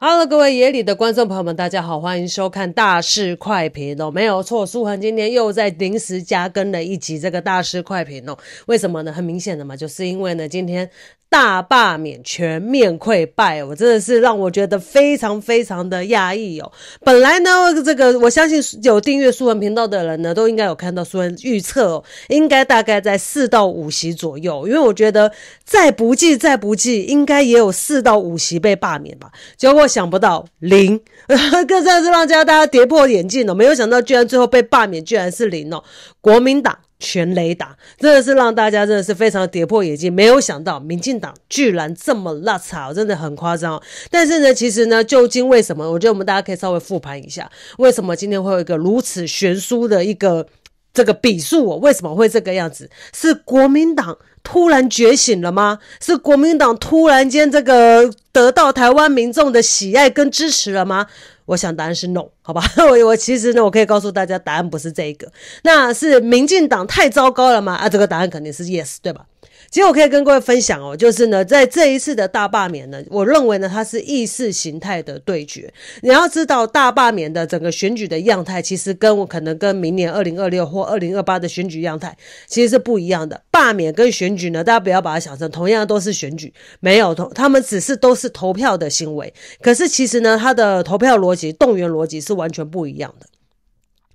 Hello， 各位野里的观众朋友们，大家好，欢迎收看大事快评哦。没有错，书恒今天又在临时加更了一集这个大事快评哦。为什么呢？很明显的嘛，就是因为呢，今天大罢免全面溃败，我真的是让我觉得非常非常的压抑哦。本来呢，这个我相信有订阅书恒频道的人呢，都应该有看到书恒预测哦，应该大概在4到5席左右，因为我觉得再不济，应该也有4到5席被罢免吧。结果想不到0，真的是让大家跌破眼镜哦！没有想到居然最后被罢免居然是0哦，国民党全雷打，真的是让大家真的是非常跌破眼镜。没有想到民进党居然这么邋遢，真的很夸张。但是呢，其实呢，究竟为什么？我觉得我们大家可以稍微复盘一下，为什么今天会有一个如此悬殊的一个这个比数哦？为什么会这个样子？是国民党突然觉醒了吗？是国民党突然间这个得到台湾民众的喜爱跟支持了吗？我想答案是 no， 好吧？我其实呢，我可以告诉大家，答案不是这个。那是民进党太糟糕了吗？这个答案肯定是 yes， 对吧？其实我可以跟各位分享哦，就是呢，在这一次的大罢免呢，我认为呢，它是意识形态的对决。你要知道，大罢免的整个选举的样态，其实可能跟明年2026或2028的选举样态其实是不一样的。罢免跟选举呢，大家不要把它想成同样都是选举，没有，他们只是都是投票的行为。可是其实呢，它的投票逻辑、动员逻辑是完全不一样的。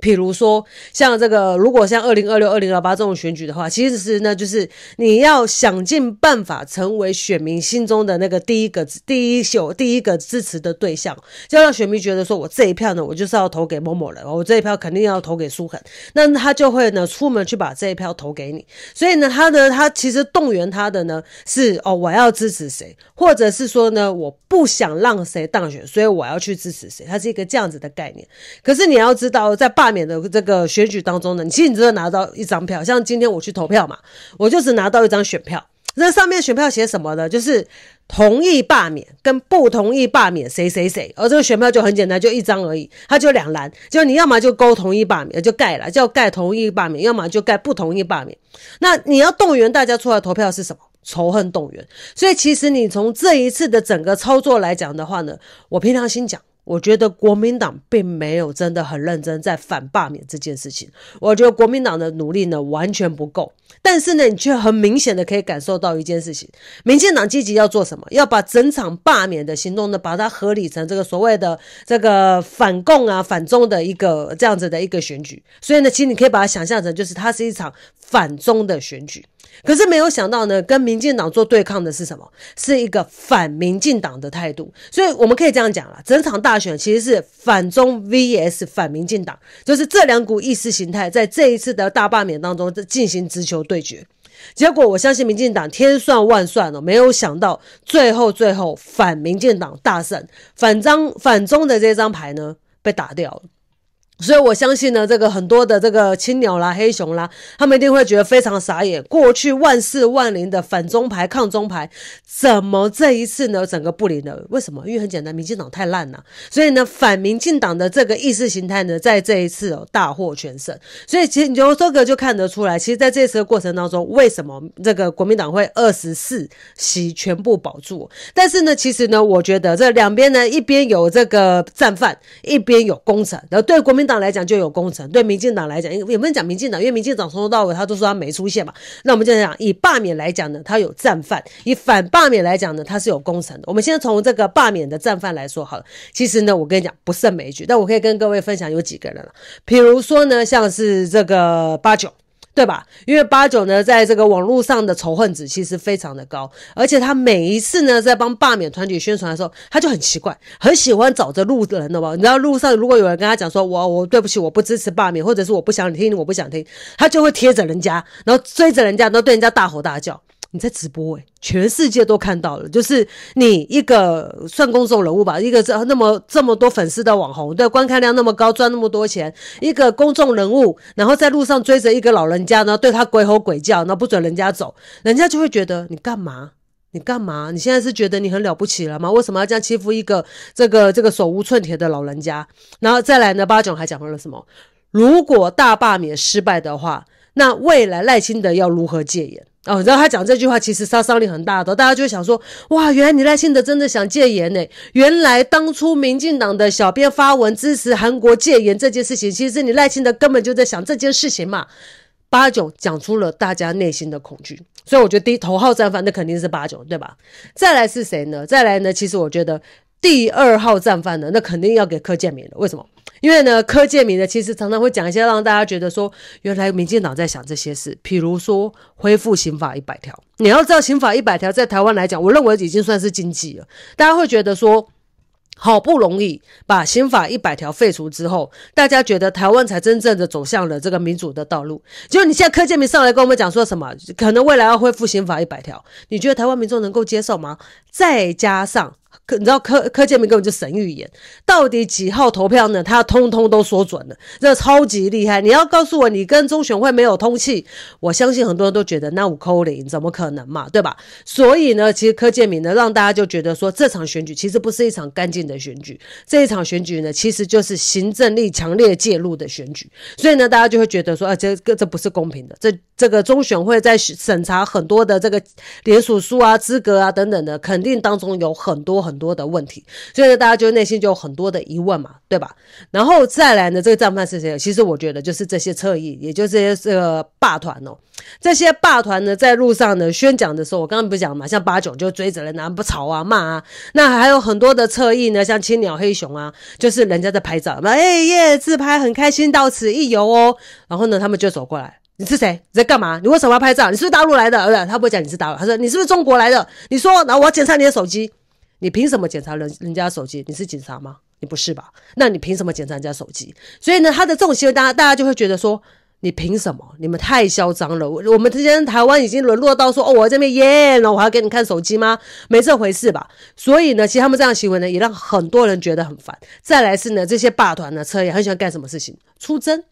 譬如说像这个，如果像2026、2028这种选举的话，其实呢，就是你要想尽办法成为选民心中的那个第一个支持的对象，就让选民觉得说，我这一票呢，我就是要投给某某人，我这一票肯定要投给书恒，那他就会呢出门去把这一票投给你。所以呢，他其实动员他的呢是我要支持谁，或者是说呢，我不想让谁当选，所以我要去支持谁，它是一个这样子的概念。可是你要知道，在罢免的这个选举当中呢，其实你只有拿到一张票，像今天我去投票嘛，我就只拿到一张选票。那上面选票写什么呢？就是同意罢免跟不同意罢免谁谁谁，而这个选票就很简单，就一张而已，它就2栏，就你要么就勾同意罢免，就盖了，叫盖同意罢免，要么就盖不同意罢免。那你要动员大家出来投票是什么？仇恨动员。所以其实你从这一次的整个操作来讲的话呢，我凭良心讲，我觉得国民党并没有真的很认真在反罢免这件事情，我觉得国民党的努力呢完全不够。但是呢，你却很明显的可以感受到一件事情，民进党积极要做什么？要把整场罢免的行动呢，把它合理成这个所谓的这个反共啊、反中的一个这样子的一个选举。所以呢，其实你可以把它想象成，就是它是一场反中的选举。可是没有想到呢，跟民进党做对抗的是什么？是一个反民进党的态度。所以我们可以这样讲啦，整场大选其实是反中 vs 反民进党，就是这2股意识形态在这一次的大罢免当中进行直球对决。结果我相信民进党千算万算没有想到最后反民进党大胜，反中的这张牌呢被打掉了。所以我相信呢，这个很多的这个青鸟啦、黑熊啦，他们一定会觉得非常傻眼。过去万事万灵的反中牌、抗中牌，怎么这一次呢整个不灵了？为什么？因为很简单，民进党太烂了。所以呢，反民进党的这个意识形态呢，在这一次大获全胜。所以其实你就这个就看得出来，其实在这一次的过程当中，为什么这个国民党会24席全部保住？但是呢，其实呢，我觉得这两边呢，一边有这个战犯，一边有功臣。然后对国民党来讲就有功臣，对民进党来讲，也不能讲民进党，因为民进党从头到尾他都说他没出现嘛。那我们就讲以罢免来讲呢，他有战犯；以反罢免来讲呢，他是有功臣的。我们先从这个罢免的战犯来说好了。其实呢，我跟你讲不胜枚举，但我可以跟各位分享有几个人了。比如说呢，像是这个89。对吧？因为89呢，在这个网络上的仇恨值其实非常的高，而且他每一次呢，在帮罢免团体宣传的时候，他就很奇怪，很喜欢找着路人的嘛。你知道路上如果有人跟他讲说，我对不起，我不支持罢免，或者是我不想听，他就会贴着人家，然后追着人家，然后对人家大吼大叫。你在直播全世界都看到了，就是你一个算公众人物吧，一个这么多粉丝的网红，对，观看量那么高，赚那么多钱，一个公众人物，然后在路上追着一个老人家，然后对他鬼吼鬼叫，然后不准人家走，人家就会觉得你干嘛？你现在是觉得你很了不起了吗？为什么要这样欺负一个这个手无寸铁的老人家？然后再来呢，89还讲了什么？如果大罢免失败的话，那未来赖清德要如何戒严？你知道他讲这句话其实杀伤力很大的，大家就会想说，哇，原来你赖清德真的想戒严呢？原来当初民进党的小编发文支持韩国戒严这件事情，其实你赖清德根本就在想这件事情嘛。八九讲出了大家内心的恐惧，所以我觉得头号战犯那肯定是八九，对吧？再来是谁呢？再来呢，其实我觉得第二号战犯呢，那肯定要给柯建铭了。为什么？因为呢，柯建铭呢，其实常常会讲一些让大家觉得说，原来民进党在想这些事，譬如说恢复刑法100条。你要知道，刑法100条在台湾来讲，我认为已经算是禁忌了。大家会觉得说，好不容易把刑法100条废除之后，大家觉得台湾才真正的走向了这个民主的道路。结果你现在柯建铭上来跟我们讲说什么，可能未来要恢复刑法100条，你觉得台湾民众能够接受吗？再加上你知道柯建铭根本就神预言，到底几号投票呢？他通通都说准了，这超级厉害。你要告诉我你跟中选会没有通气，我相信很多人都觉得那有可能，怎么可能嘛，对吧？所以呢，其实柯建铭呢，让大家就觉得说这场选举其实不是一场干净的选举，这一场选举呢，其实就是行政力强烈介入的选举。所以呢，大家就会觉得说，这不是公平的。这个中选会在审查很多的这个联署书啊、资格啊等等的，肯定当中有很多的问题，所以呢，大家就内心就有很多的疑问嘛，对吧？然后再来呢，这个战犯是谁？其实我觉得就是这些侧翼，也就是这些霸团哦。这些霸团呢，在路上呢宣讲的时候，我刚刚不是讲嘛，像89就追着人啊，不吵啊、骂啊。那还有很多的侧翼呢，像青鸟、黑熊啊，就是人家在拍照，耶，自拍很开心，到此一游哦。然后呢，他们就走过来。你是谁？你在干嘛？你为什么要拍照？你是不是大陆来的？他不会讲你是大陆，他说你是不是中国来的？你说，然后我要检查你的手机。你凭什么检查人家手机？你是警察吗？你不是吧？那你凭什么检查人家手机？所以呢，他的这种行为，大家就会觉得说，你凭什么？你们太嚣张了！我们之前台湾已经沦落到说，我这边耶，然后我还要给你看手机吗？没这回事吧？所以呢，其实他们这样的行为呢，也让很多人觉得很烦。再来是呢，这些霸团呢，侧翼很喜欢干什么事情？出征。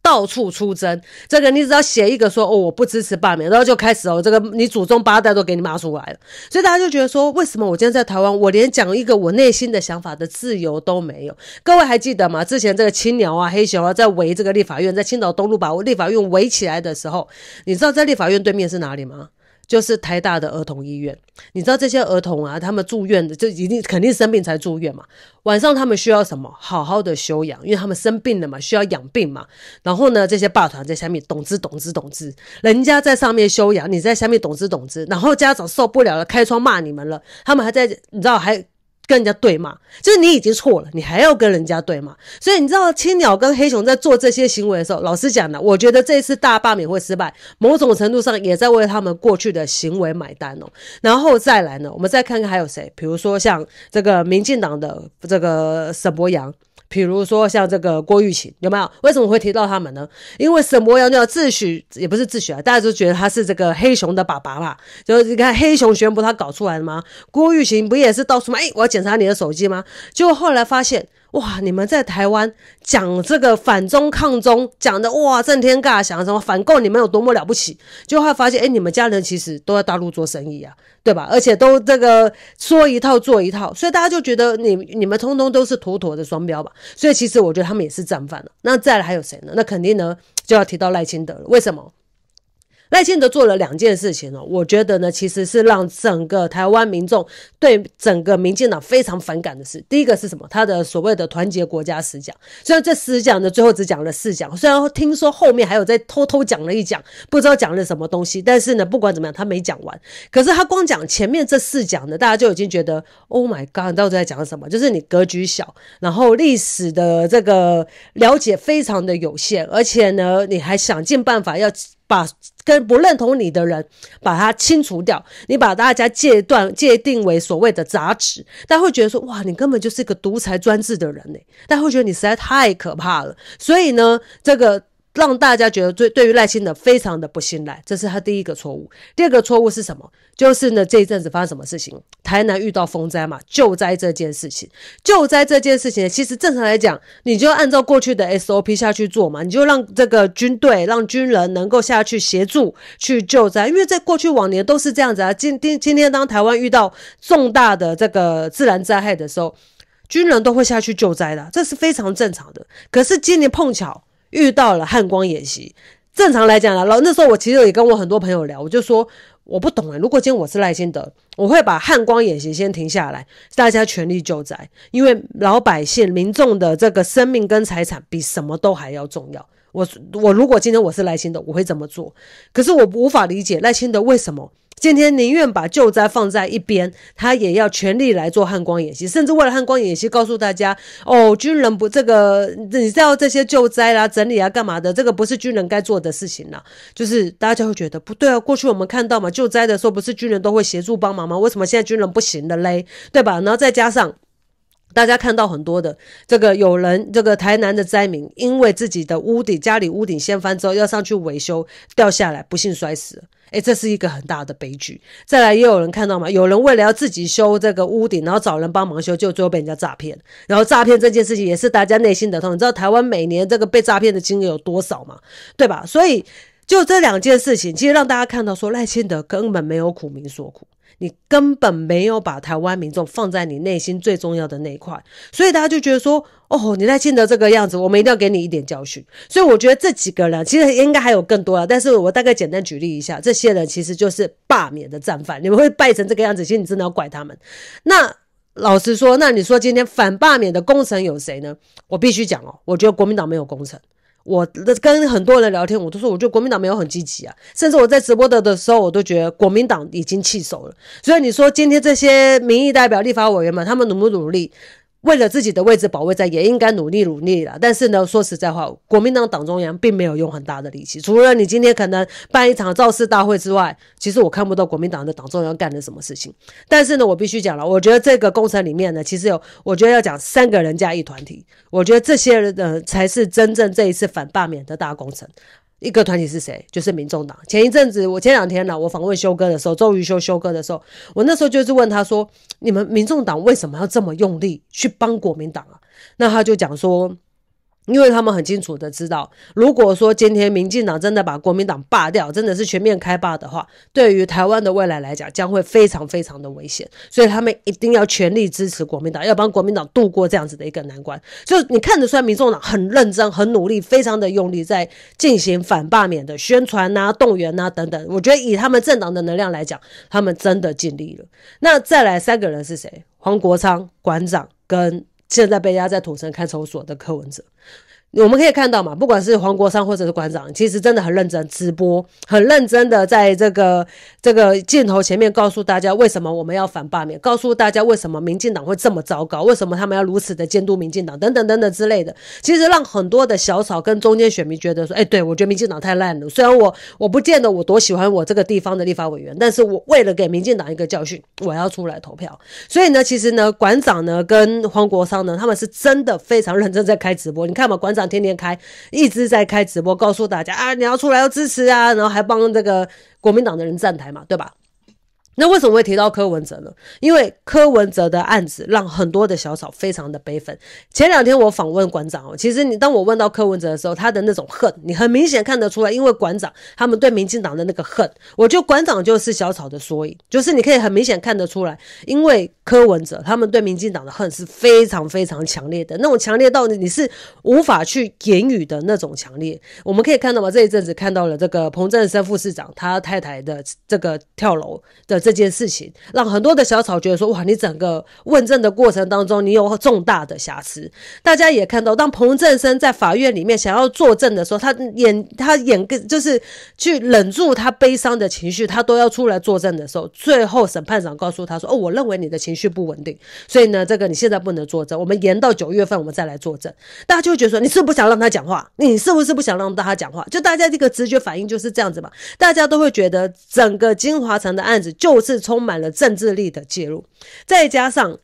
到处出征，这个你只要写一个说我不支持罢免，然后就开始这个你祖宗八代都给你骂出来了。所以大家就觉得说，为什么我今天在台湾，我连讲一个我内心的想法的自由都没有？各位还记得吗？之前这个青鸟啊、黑熊啊，在围这个立法院，在青岛东路把立法院围起来的时候，你知道在立法院对面是哪里吗？就是台大的儿童医院。你知道这些儿童啊，他们住院的就肯定生病才住院嘛。晚上他们需要什么？好好的休养，因为他们生病了嘛，需要养病嘛。然后呢，这些霸团在下面懂之，人家在上面休养，你在下面懂之。然后家长受不了了，开窗骂你们了，他们还在你知道还跟人家对骂，就是你已经错了，你还要跟人家对骂。所以你知道青鸟跟黑熊在做这些行为的时候，老实讲呢，我觉得这一次大罢免会失败，某种程度上也在为他们过去的行为买单哦。然后再来呢，我们再看看还有谁，比如说像这个民进党的这个沈伯洋，比如说像这个郭玉琴，有没有？为什么会提到他们呢？因为沈伯洋就要自诩，也不是自诩啊，大家都觉得他是这个黑熊的爸爸嘛。就是你看黑熊宣布他搞出来的吗？郭玉琴不也是到处骂，我要检查你的手机吗？结果后来发现，哇，你们在台湾讲这个反中抗中，讲的哇震天尬响，什么反共你们有多么了不起？结果后来发现，你们家人其实都在大陆做生意啊，对吧？而且都这个说一套做一套，所以大家就觉得你们通通都是妥妥的双标吧。所以其实我觉得他们也是战犯了。那再来还有谁呢？那肯定呢就要提到赖清德了。为什么？赖清德做了2件事情哦，我觉得呢，其实是让整个台湾民众对整个民进党非常反感的事。第一个是什么？他的所谓的团结国家10讲，虽然这10讲呢，最后只讲了4讲，虽然听说后面还有在偷偷讲了1讲，不知道讲了什么东西，但是呢，不管怎么样，他没讲完。可是他光讲前面这4讲呢，大家就已经觉得 Oh my God， 你到底在讲什么？就是你格局小，然后历史的这个了解非常的有限，而且呢，你还想尽办法要把跟不认同你的人把它清除掉，你把大家界定为所谓的杂质，大家会觉得说，哇，你根本就是一个独裁专制的人耶，大家会觉得你实在太可怕了。所以呢，这个让大家觉得对于赖清德非常的不信赖，这是他第一个错误。第二个错误是什么？就是呢，这一阵子发生什么事情？台南遇到风灾嘛，救灾这件事情，其实正常来讲，你就按照过去的 SOP 下去做嘛，你就让这个军队、让军人能够下去协助去救灾，因为在过去往年都是这样子啊。今天当台湾遇到重大的这个自然灾害的时候，军人都会下去救灾的，这是非常正常的。可是今年碰巧遇到了汉光演习，正常来讲啦，那时候我其实也跟我很多朋友聊，我就说我不懂如果今天我是赖清德，我会把汉光演习先停下来，大家全力救灾，因为老百姓民众的这个生命跟财产比什么都还要重要。我如果今天我是赖清德，我会这么做。可是我无法理解赖清德为什么今天宁愿把救灾放在一边，他也要全力来做汉光演习，甚至为了汉光演习告诉大家军人不这个你知道这些救灾啦、整理啊干嘛的，这个不是军人该做的事情啦。就是大家就会觉得不对啊，过去我们看到嘛，救灾的时候不是军人都会协助帮忙吗？为什么现在军人不行了嘞？对吧？然后再加上大家看到很多的这个有人这个台南的灾民因为自己的家里屋顶掀翻之后要上去维修，掉下来不幸摔死了，这是一个很大的悲剧。再来也有人看到嘛，有人为了要自己修这个屋顶，然后找人帮忙修，就最后被人家诈骗。然后诈骗这件事情也是大家内心的痛，你知道台湾每年这个被诈骗的金额有多少吗？对吧？所以就这两件事情其实让大家看到说赖清德根本没有苦民所苦，你根本没有把台湾民众放在你内心最重要的那一块，所以大家就觉得说你赖清德这个样子，我们一定要给你一点教训。所以我觉得这几个人其实应该还有更多啦，但是我大概简单举例一下，这些人其实就是罢免的战犯，你们会败成这个样子，其实你真的要怪他们。那老实说，那你说今天反罢免的功臣有谁呢？我必须讲我觉得国民党没有功臣。我跟很多人聊天，我都说我觉得国民党没有很积极啊，甚至我在直播的时候我都觉得国民党已经弃守了。所以你说今天这些民意代表立法委员们，他们努不努力为了自己的位置保卫战，也应该努力啦。但是呢，说实在话，国民党党中央并没有用很大的力气，除了你今天可能办一场造势大会之外，其实我看不到国民党的党中央干了什么事情。但是呢，我必须讲了，我觉得这个工程里面呢，其实我觉得要讲3个人加一团体，我觉得这些人才是真正这一次反罢免的大工程。一个团体是谁？就是民众党。前2天我访问修哥的时候，周瑜修哥的时候，我那时候就是问他说，你们民众党为什么要这么用力去帮国民党啊？那他就讲说，因为他们很清楚的知道，如果说今天民进党真的把国民党罢掉，真的是全面开罢的话，对于台湾的未来来讲将会非常非常的危险，所以他们一定要全力支持国民党，要帮国民党度过这样子的一个难关。就你看得出来民众党很认真很努力，非常的用力在进行反罢免的宣传啊、动员啊等等，我觉得以他们政党的能量来讲，他们真的尽力了。那再来3个人是谁？黄国昌馆长跟现在被压在土城看守所的柯文哲。我们可以看到嘛，不管是黄国昌或者是馆长，其实真的很认真直播，很认真的在这个镜头前面告诉大家为什么我们要反罢免，告诉大家为什么民进党会这么糟糕，为什么他们要如此的监督民进党等等等等之类的。其实让很多的小草跟中间选民觉得说，对，我觉得民进党太烂了，虽然我不见得我多喜欢我这个地方的立法委员，但是我为了给民进党一个教训，我要出来投票。所以呢，其实呢，馆长呢跟黄国昌呢，他们是真的非常认真在开直播。你看嘛，馆长天天开，一直在开直播，告诉大家啊，你要出来要支持啊，然后还帮这个国民党的人站台嘛，对吧？那为什么会提到柯文哲呢？因为柯文哲的案子让很多的小草非常的悲愤。前2天我访问馆长其实当我问到柯文哲的时候，他的那种恨，你很明显看得出来，因为馆长他们对民进党的那个恨，我觉得馆长就是小草的缩影，就是你可以很明显看得出来，因为柯文哲他们对民进党的恨是非常非常强烈的，那种强烈到你是无法去言语的那种强烈。我们可以看到嘛，这一阵子看到了这个彭正生副市长他太太的这个跳楼的这件事情，让很多的小草觉得说，哇，你整个问政的过程当中你有重大的瑕疵。大家也看到，当彭正生在法院里面想要作证的时候，他就是去忍住他悲伤的情绪，他都要出来作证的时候，最后审判长告诉他说，我认为你的情绪不稳定，所以呢，这个你现在不能作证，我们延到9月份我们再来作证。大家就会觉得说，你是不是不想让他讲话？你是不是不想让他讲话？就大家这个直觉反应就是这样子嘛，大家都会觉得整个金华城的案子就是充满了政治力的介入，再加上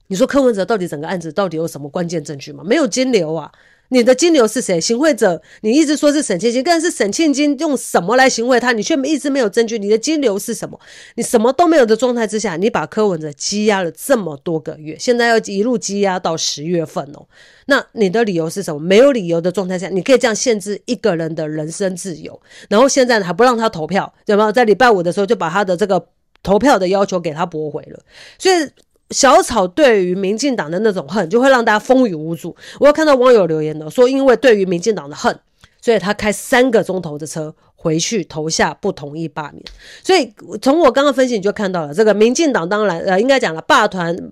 你说柯文哲到底整个案子到底有什么关键证据吗？没有金流啊，你的金流是谁？行贿者你一直说是沈庆金，但是沈庆金用什么来行贿他？你却一直没有证据，你的金流是什么？你什么都没有的状态之下，你把柯文哲羁押了这么多个月，现在要一路羁押到10月份那你的理由是什么？没有理由的状态下，你可以这样限制一个人的人身自由，然后现在还不让他投票，对吗？在礼拜5的时候就把他的这个投票的要求给他驳回了。所以小草对于民进党的那种恨就会让大家风雨无阻。我有看到网友留言说因为对于民进党的恨，所以他开3个钟头的车回去投下不同意罢免。所以从我刚刚分析你就看到了，这个民进党当然应该讲了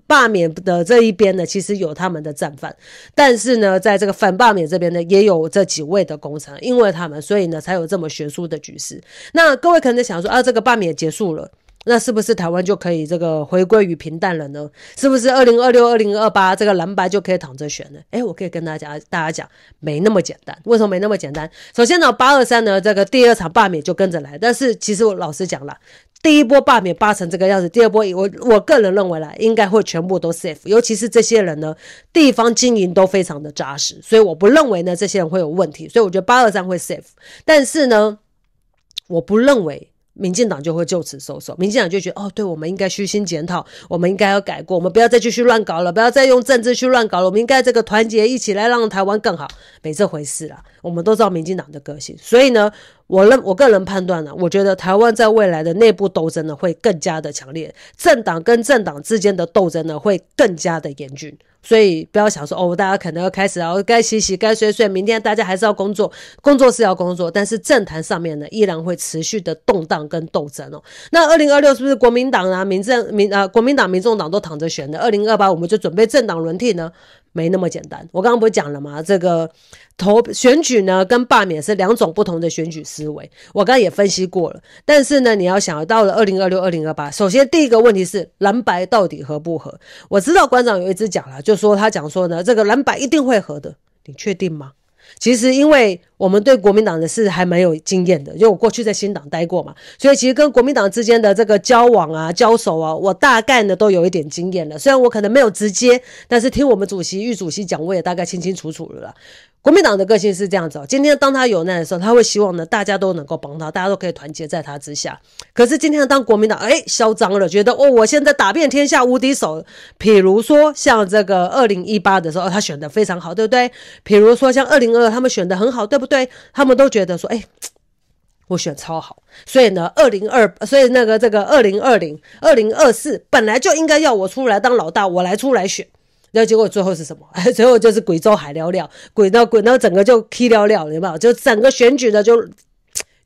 罢免的这一边呢，其实有他们的战犯，但是呢在这个反罢免这边呢也有这几位的功臣，因为他们所以呢才有这么悬殊的局势。那各位可能在想说这个罢免结束了，那是不是台湾就可以这个回归于平淡了呢？是不是2026、2028这个蓝白就可以躺着选呢？我可以跟大家讲，没那么简单。为什么没那么简单？首先呢，823呢这个第2场罢免就跟着来，但是其实我老实讲啦，第一波罢免8成这个样子，第二波我个人认为啦，应该会全部都 safe， 尤其是这些人呢，地方经营都非常的扎实，所以我不认为呢这些人会有问题，所以我觉得823会 safe， 但是呢，我不认为民进党就会就此收手，民进党就觉得对，我们应该虚心检讨，我们应该要改过，我们不要再继续乱搞了，不要再用政治去乱搞了，我们应该这个团结一起来让台湾更好，没这回事啦。我们都知道民进党的个性，所以呢我个人判断呢，我觉得台湾在未来的内部斗争呢会更加的强烈，政党跟政党之间的斗争呢会更加的严峻。所以不要想说大家可能要开始该洗洗该睡睡，明天大家还是要工作是要工作，但是政坛上面呢依然会持续的动荡跟斗争那2026是不是国民党啊国民党民众党都躺着选的，2028我们就准备政党轮替呢？没那么简单。我刚刚不是讲了吗？这个选举呢跟罢免是2种不同的选举思维，我刚刚也分析过了。但是呢，你要想到了2026、2028，首先第一个问题是蓝白到底合不合？我知道馆长有一直讲了，就说他讲说呢，这个蓝白一定会合的，你确定吗？其实因为我们对国民党的事还蛮有经验的，因为我过去在新党待过嘛，所以其实跟国民党之间的这个交往啊交手啊，我大概呢都有一点经验了。虽然我可能没有直接，但是听我们郁主席讲，我也大概清清楚楚了啦。国民党的个性是这样子今天当他有难的时候，他会希望呢大家都能够帮他，大家都可以团结在他之下。可是今天当国民党嚣张了，觉得我现在打遍天下无敌手，比如说像这个2018的时候他选得非常好，对不对？比如说像2022他们选得很好，对不对？他们都觉得说我选超好，所以呢所以那个这个2020、2024本来就应该要我出来当老大，我来出来选。然后结果最后是什么？最后就是贵州海了了，滚到整个就 K 了了，有没有？就整个选举的就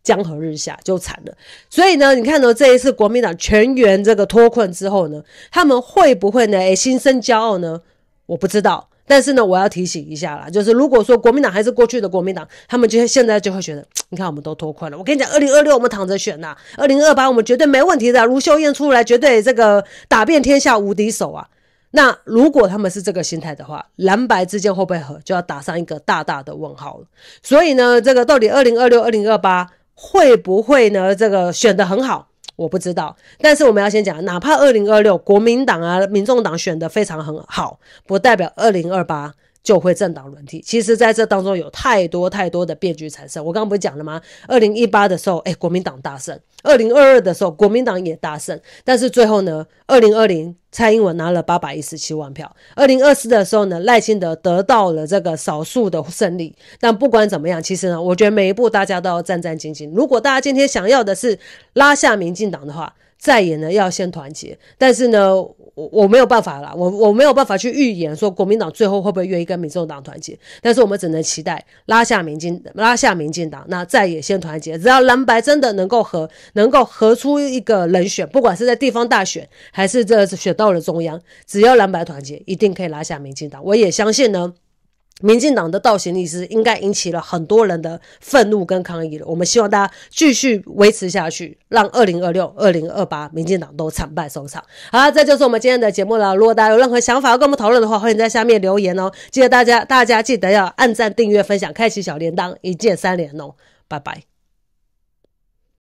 江河日下，就惨了。所以呢，你看呢，这一次国民党全员这个脱困之后呢，他们会不会呢心生骄傲呢？我不知道。但是呢，我要提醒一下啦，就是如果说国民党还是过去的国民党，他们现在就会觉得，你看我们都脱困了。我跟你讲，2026我们躺着选呐，2028我们绝对没问题的，卢秀燕出来绝对这个打遍天下无敌手啊。那如果他们是这个心态的话，蓝白之间会不会合，就要打上一个大大的问号了。所以呢，这个到底2026、2028会不会呢这个选得很好，我不知道。但是我们要先讲，哪怕2026国民党啊民众党选得非常很好，不代表2028就会政党轮替。其实在这当中有太多的变局产生。我刚刚不是讲了吗？2018的时候国民党大胜，2022的时候国民党也大胜，但是最后呢2020蔡英文拿了817万票，2024的时候呢赖清德得到了这个少数的胜利。但不管怎么样，其实呢我觉得每一步大家都要战战兢兢。如果大家今天想要的是拉下民进党的话，再也呢要先团结。但是呢我没有办法啦，我没有办法去预言说国民党最后会不会愿意跟民众党团结，但是我们只能期待拉下民进党，那再也先团结。只要蓝白真的能够合出一个人选，不管是在地方大选还是这选到了中央，只要蓝白团结，一定可以拉下民进党。我也相信呢民进党的倒行逆施应该引起了很多人的愤怒跟抗议了。我们希望大家继续维持下去，让2026、2028民进党都惨败收场。好了，这就是我们今天的节目了。如果大家有任何想法要跟我们讨论的话，欢迎在下面留言哦。记得大家记得要按赞、订阅、分享、开启小铃铛，一键3连哦。拜拜。